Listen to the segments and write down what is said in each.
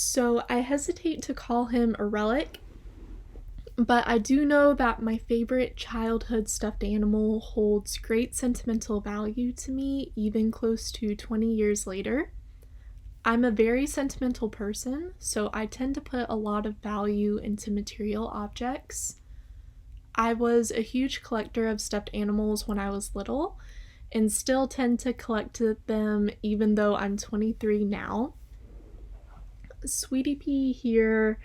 So I hesitate to call him a relic, but I do know that my favorite childhood stuffed animal holds great sentimental value to me, even close to 20 years later. I'm a very sentimental person, so I tend to put a lot of value into material objects. I was a huge collector of stuffed animals when I was little, and still tend to collect them even though I'm 23 now. Sweetie Pea here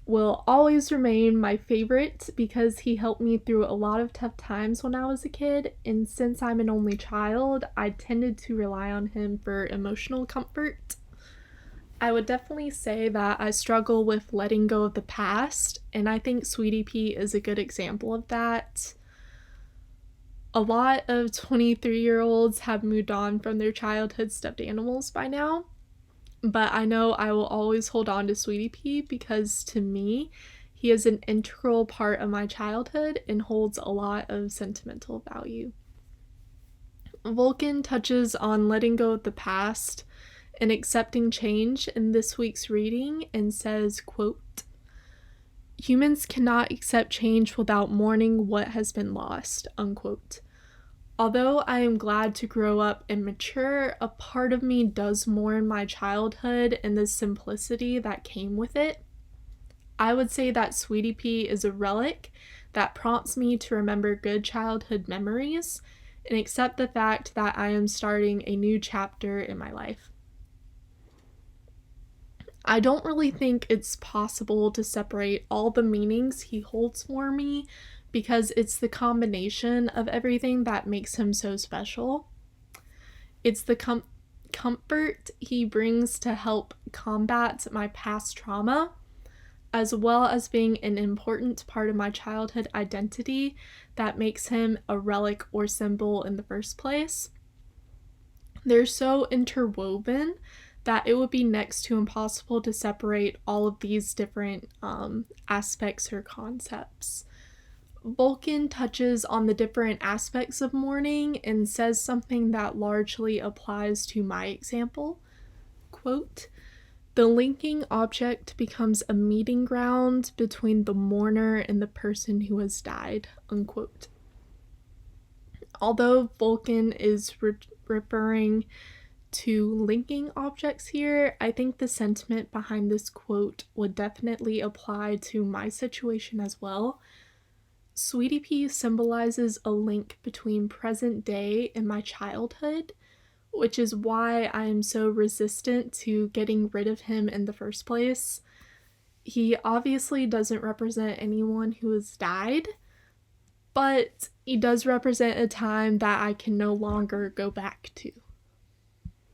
will always remain my favorite because he helped me through a lot of tough times when I was a kid, and since I'm an only child, I tended to rely on him for emotional comfort. I would definitely say that I struggle with letting go of the past, and I think Sweetie Pea is a good example of that. A lot of 23-year-olds have moved on from their childhood stuffed animals by now, but I know I will always hold on to Sweetie Pea because to me, he is an integral part of my childhood and holds a lot of sentimental value. Vulcan touches on letting go of the past and accepting change in this week's reading and says, quote, "Humans cannot accept change without mourning what has been lost," unquote. Although I am glad to grow up and mature, a part of me does mourn my childhood and the simplicity that came with it. I would say that Sweetie Pea is a relic that prompts me to remember good childhood memories and accept the fact that I am starting a new chapter in my life. I don't really think it's possible to separate all the meanings he holds for me because it's the combination of everything that makes him so special. It's the comfort he brings to help combat my past trauma, as well as being an important part of my childhood identity that makes him a relic or symbol in the first place. They're so interwoven that it would be next to impossible to separate all of these different aspects or concepts. Vulcan touches on the different aspects of mourning and says something that largely applies to my example. Quote, "The linking object becomes a meeting ground between the mourner and the person who has died," unquote. Although Vulcan is referring to linking objects here, I think the sentiment behind this quote would definitely apply to my situation as well. Sweetie Pea symbolizes a link between present day and my childhood, which is why I am so resistant to getting rid of him in the first place. He obviously doesn't represent anyone who has died, but he does represent a time that I can no longer go back to.